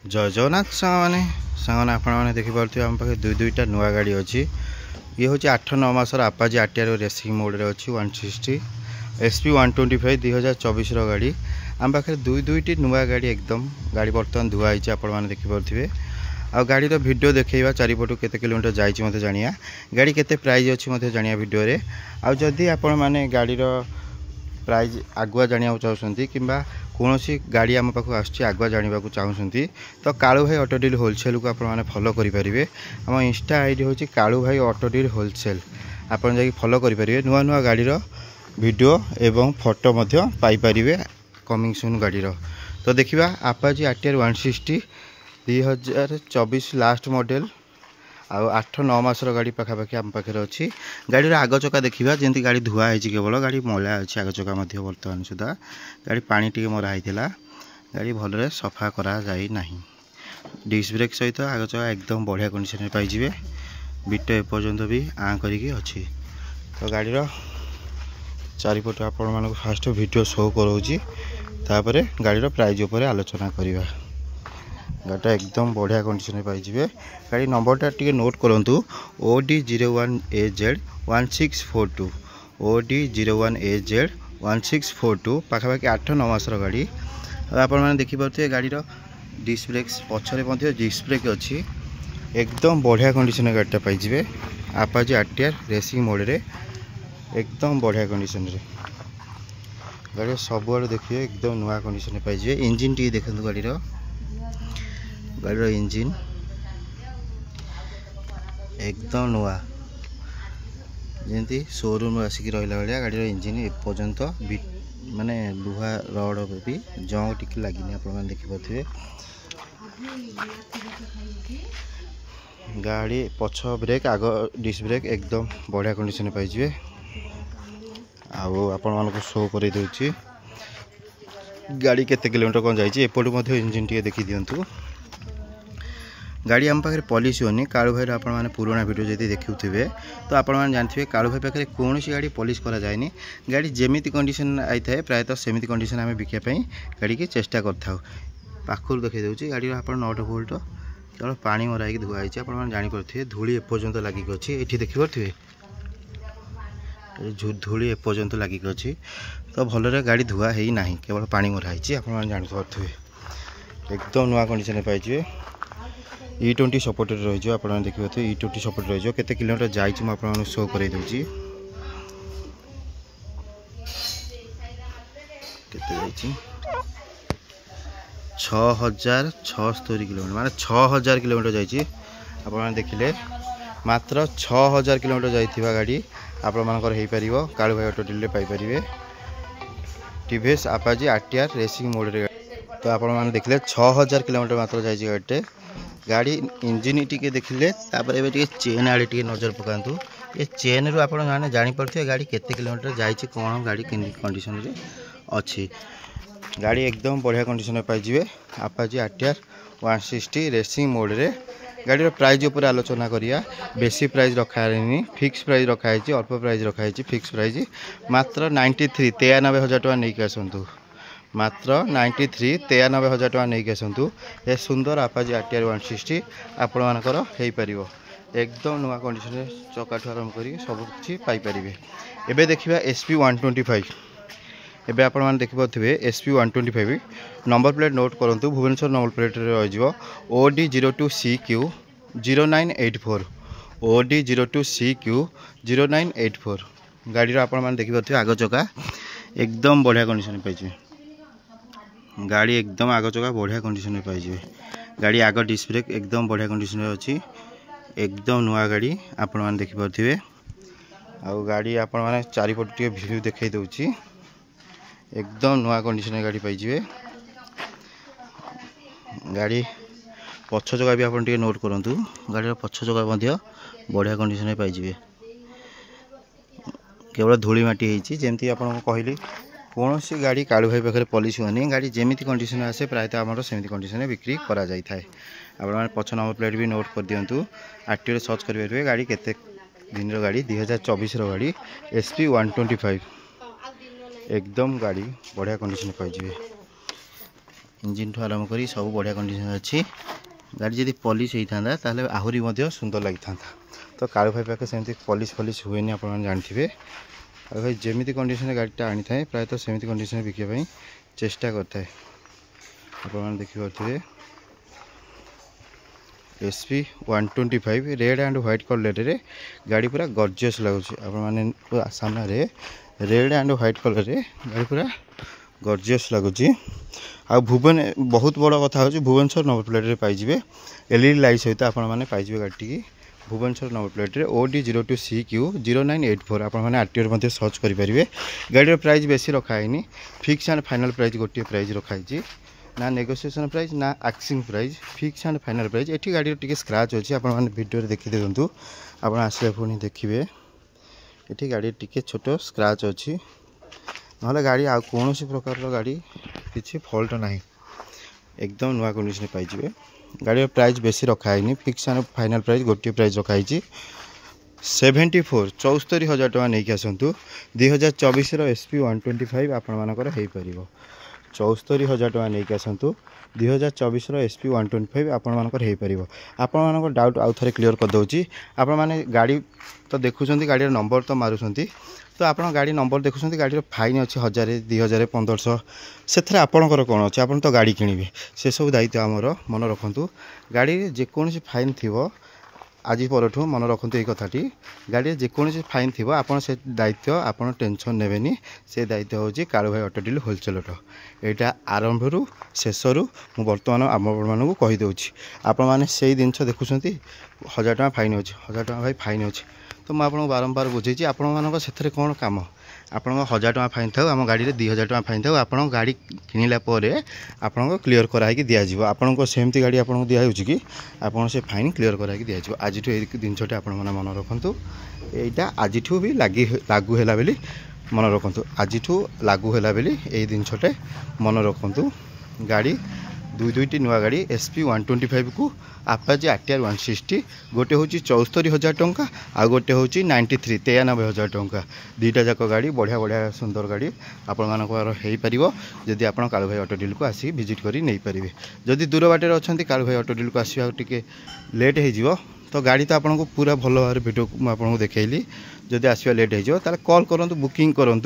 जय जगन्नाथ सांग मैंने देखिपे आम पाखे दुईटा नुआ गाड़ी अच्छी। ये हूँ 8-9 मासर आपाजी आरटीआर रेसिंग मोड रे अच्छी 160 SP 125 2024 गाड़ी आम पाखे दुईटी नुआ गाड़ी एकदम गाड़ी बर्तमान धुआई आपने देखिपे। आ गाड़ी वीडियो देखा चारिपटू केते किलोमीटर जाइए मत जानिया गाड़ी केते प्राइस अच्छी मत जानिया वीडियो रे। आ जदि आपण माने गाड़ी प्राइस आगुआ जाना चाहते कि कौन सी गाड़ी आम पाक आगुआ जानवा चाहते तो कालू भाई ऑटो डील होलसेल को आपने फॉलो करेंगे। आम इंस्टा आईडी हूँ कालू भाई ऑटो डील होलसेल आप फॉलो करेंगे। नुआ नुआ गाड़ीर वीडियो एवं फोटो पाइपर कमिंग सून गाड़ीर। तो देखा आपाजी आरटीआर 160 2024 लास्ट मॉडल आ 8-9 मासर गाड़ी पाखापाखि आम पाखे अच्छी। गाड़ी आग चका देखा जमी गाड़ी धुआई केवल गाड़ी मैला अच्छी आग चका बर्तमान सुधा गाड़ी पानी टी मरा होता गाड़ी भल सफा करा जाई नहीं। डिस्क ब्रेक सहित आग चका एकदम बढ़िया कंडीशन पाइबे। बिट एपर्यंत भी आँ करी अच्छी। तो गाड़ीर चारिपट आपण मानक फास्ट वीडियो शो करोची तापर गाड़ीर प्राइस उपर आलोचना करवा। गाड़ी एकदम बढ़िया कंडीशन पाइबे। गाड़ी नंबरटा टी नोट करूँ OD01AZ 1642 OD01AZ 1642 पाखापाखि 8-9 मासर गाड़ी। आपण मैंने देखिपे गाड़ीर डिस्क ब्रेक पछरे डिस्क ब्रेक अच्छी एकदम बढ़िया कंडीशन गाड़ीटा पाइबे। आपाजी आरटीआर रेसिंग मोड रे एकदम बढ़िया कंडीशन रे गाड़ी सबुआड़ देखिए एकदम नुआ कंडीशन पाइबे। इंजिन टी देखते गाड़ीर इंजिन एकदम नुआ जमी शोरूम आसिक रहा भाया गाड़ी इंजिन एपर्यंत माने लुहा रड भी जंग टिके लगिनी आप देखिपे। गाड़ी पछ ब्रेक आग डिस्क ब्रेक एकदम बढ़िया कंडीशन पाइबे। आपण शो कर दूची गाड़ी केते किलोमीटर कौन जाइए एपटू इंजिन टी देखी दिंतु। गाड़ी आम पाखे पॉलिश होनी कालू भाई आप पुराना वीडियो जब देखुवे तो आप जानते हैं कालू भाई पाखे कौन सी गाड़ी पॉलिश करा जाए। गाड़ी जेमिति कंडीशन आई थाए प्रायतः सेमिति कंडीशन आम बिकापी गाड़ी की चेष्टा कर पाखर देखी दूसरी गाड़ी आप 9 वोल्ट केवल पानी मराई धुआई आप जापे धूली एपर्यंत लगिक अच्छी। ये देखिपे धूली एपर्यंत लगिक अच्छी तो भलरे गाड़ी धुआ है ना केवल पानी मराई आप जानते एकदम नुआ कंडीशन पाइबे। E20 सपोर्टेड रही आप देखिए E20 सपोर्ट रही केते किलोमीटर जाइए मुझे शो कर दूची केते 6076 किलोमीटर माने 6000 किलोमीटर जाइए। आप देखिले मात्र 6000 किलोमीटर जाइथिबा गाड़ी आपमनकर हो पार कालू भाई ऑटो डील पाइपर टीवीएस आपाजी आरटीआर रेसिंग मोड रे। तो आप देखिले 6000 किलोमीटर मात्र जाइए गाड़ी गाड़ी इंजिन टी देखिले चेन आड़े टी नजर पकातु। ये चेन रू आप जापे गाड़ी केते किलोमीटर जाइए कौन गाड़ी कंडीशन रे अच्छी। गाड़ी एकदम बढ़िया कंडीशन पाइबे। आपाजी आरटीआर 160 रेसिंग मोड रे गाड़ी प्राइस उपर आलोचना करिया। बेसी प्राइस रखानी फिक्स प्राइस रखाई अल्प प्राइस रखाई फिक्स प्राइस मात्र 93 93,000 टका नहीं आसतु मात्र 93 93,000 टका नहीं आसतु। ये सुंदर आपाजी आरटीआर 160 आपणकर हो पार एकदम नुआ कंडीशन चकाठू आरंभ कर सबकि पाइपर। एबे देखिबा SP 125 एबे आपण माने देखिपे SP 125 नंबर प्लेट नोट करूँ भुवनेश्वर नंबर प्लेट रही OD02CQ 0984 OD02CQ 0984 गाड़ी आपण माने देखिपे आग चका एकदम बढ़िया कंडीशन पाइबे। गाड़ी एकदम आग चका बढ़िया कंडीशन पाइबे। गाड़ी आग डिस्क ब्रेक एकदम बढ़िया कंडीशन अच्छी एकदम नुआ गाड़ी आपण माने देखिपे। आ गाड़ी आपण माने चारिपट टी व्यू देखई दउची एकदम नुआ कंडीशन गाड़ी पाइबे। गाड़ी पछ जगह भी आप नोट करूँ गाड़ी पछ जगह बढ़िया कंडीशन पाइबे। केवल धूली माटी होती जमी आपको कहली कौन सी गाड़ी कालू भाई पाखे पॉलिश होनी गाड़ी जेमिति कंडीशन आसे प्रायतः आम सेमती कंडीशन बिक्री करा जाए। आप पछ नंबर प्लेट भी नोट कर दिंतु आरटीओ सर्च करेंगे गाड़ी केते दिन गाड़ी 2024 गाड़ी SP 125 एकदम गाड़ी बढ़िया कंडीशन पाइबे। इंजिन ठू आरंभ करी सब बढ़िया कंडीशन अच्छी गाड़ी जब पॉलिश होता ताले आहरी सुंदर लगी था तो कालू भाई पाखे सेमती पॉलिश फॉलिश हुए आपने जानते कालू भाई जमी कंडीशन गाड़ीटा आनी था प्रायतः सेमती कंडीशन बिकाई चेष्टा करता है आपने देखिए SP 125 red and white colour रे गाड़ी पूरा गॉर्जियस लगुच आप सामने रेड एंड व्हाइट कलर रे गाड़ी पूरा गॉर्जियस लगुच आ भुवन बहुत बड़ कथा हो भुवनेश्वर नंबर प्लेट रे पाइबे LED लाइट सहित आपने पाइबे गाड़ी की भुवनेश्वर नंबर प्लेट रे OD02CQ 0984 आपने RTO रे सर्च करेंगे गाड़ी प्राइस बेसी रखाई फिक्स एंड फाइनल प्राइस गोटे प्राइस रखाई ना नेगोशिएशन प्राइस ना asking price fix and final price एठी गाड़ी टिके स्क्रैच अच्छी आपने वीडियो देखी दिंतु आप आसले पुणी देखिए ये गाड़ी टिके छोट स्क्रैच अच्छी ना गाड़ी आ कौन प्रकार गाड़ी किसी फॉल्ट ना एकदम नुआ कंडीशन पाइबे गाड़ी प्राइस बेसी रखाई फिक्स एंड फाइनल प्राइस गोटे प्राइस रखाई 74 74,000 टका नहीं आसतु 2024 SP 125 आपर हो पार 74,000 टका नहीं आसतु 2024 SP 125 आपर हो पार आपण डाउट आउ थे क्लीयर करदे आपने गाड़ी तो देखुं गाड़ी नंबर तो मारुंट तो आप गाड़ी नंबर देखुं गाड़ी फाइन अच्छी 1000 2000 1500 से आपणकर कौन अच्छे आप तो गाड़ी किणवे से सब दायित्व आमर मन रखु गाड़ी जेकोसी फाइन थी आज पर मन रखु ये कथाटी गाड़ी जेकोसी फाइन थी आप दायित्व आप टेंशन नेबेनी से दायित्व हूँ कालू भाई ऑटो डील होलसेलर यहाँ आरंभ रु शेष रु बर्तमान आम कहीदे आपने से जिनस देखुं 1000 टका फाइन अच्छे 1000 टका भाई फाइन अच्छे तो मुझे बारंबार बुझे आपण से कौन कम आप 1000 टका फाइन था आम गाड़ी में 2000 टका फाइन था आप गाड़ी किणला आपको क्लीयर कराई दिज्व आपको सेमती गाड़ी आपको दिखाई कि आपको से फाइन क्लीयर कराई दिज्व आज जिनसटी आप मन रखु यहाँ आज भी लागू है बोली मन रखु आज लागू है बोली ये जिनसटे मन रखु गाड़ी दुईटी नुआ गाड़ी SP 125 को आपाचे RTR 160 गोटे हूँ 74,000 टंका आ गोटे हूँ 93 93,000 टंका दुईटा जाक गाड़ी बढ़िया बढ़िया सुंदर गाड़ी आपर जदि आप कालू भाई ऑटो डील को आसी विजिट कर नहीं पारे जदि दूर बाटे अच्छा कालू भाई ऑटो डील को आसवा टे लेट हो तो गाड़ी तो आपको पूरा भल भाव वीडियो मुझे देखली जदि आसवा लेट हो कॉल करूँ बुकिंग करूँ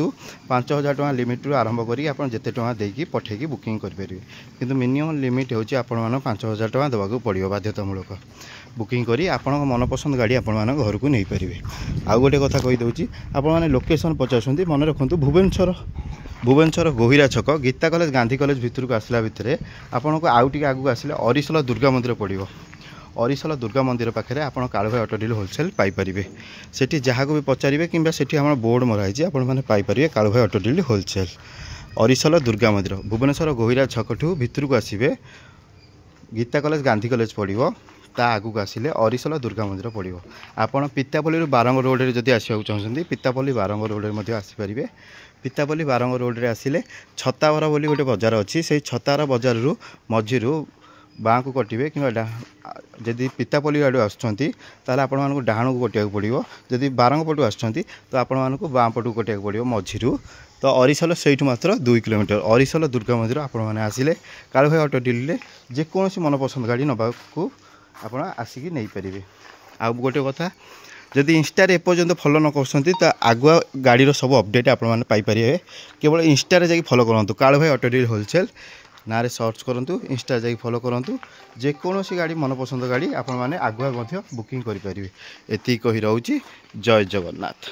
5,000 टका लिमिट रू आरंभ करी आप जिते टका देकी पठेकी बुकिंग करेंगे किंतु मिनिमम लिमिट हूँ आपण 5,000 टका देवाक पड़ो बाध्यतामूलक बुकिंग करी आपण मनपसंद गाड़ी आपण घर को नहीं पारे आउ गोटे कथा कहीदे आपने लोकेशन पचार मन रखु भुवनेश्वर गोहिरा छक गीता कॉलेज गांधी कॉलेज भितर को आसला भितर आपन को आउ टिके आगु आसिले अरिसल दुर्गा मंदिर पड़ो अरिसल दुर्गा मंदिर पाखे आप कालू भाई ऑटो डील होलसेल पाइपर से जहाँ को भी पचारे कि बोर्ड मराई आपरे कालू भाई ऑटो डील होलसेल अरिसल दुर्गा मंदिर भुवनेश्वर गोहिरा छक ठू भितर को आसवे गीता कॉलेज गांधी कॉलेज पड़ो ता आगू आसिले अरिसल दुर्गा मंदिर पड़ो आपड़ पितापल्ली बारंग रोड रे जदि आसवाक चाहते पितापल्ली बारंग रोड रे आसीपारे पितापल्ली बारंग रोड रे आसिले छतावर बोली गोटे बजार अच्छी से छतावर बजार रु मझी बाँ को कटे कि जदि पितापल्ली आड़ आसुँच आपण डाण को कटिया पड़ो जदि बारंग पटू आसुँच तो आपण बाँ पटू कटिया पड़ो मझी तो अरिसल से मात्र 2 किलोमीटर अरिसल दुर्गा मंदिर आपण आसिले कालू भाई ऑटो डील जेकोसी मनपसंद गाड़ी नवा को आप आसिक नहीं पारे आ गोटे कथा जदि इंस्टारे एपर्यंत फॉलो न कर आगुआ गाड़ी सब अपडेट आपरे केवल इंस्टारे जाकि फॉलो करूँ कालू भाई ऑटो डील होलसेल ना सर्च करूँ इंस्टा जाकि फॉलो करूँ जेकोसी गाड़ी मनपसंद गाड़ी आपण मैंने आगुआ बुकिंग करेंगे एति कही रोचे जय जगन्नाथ।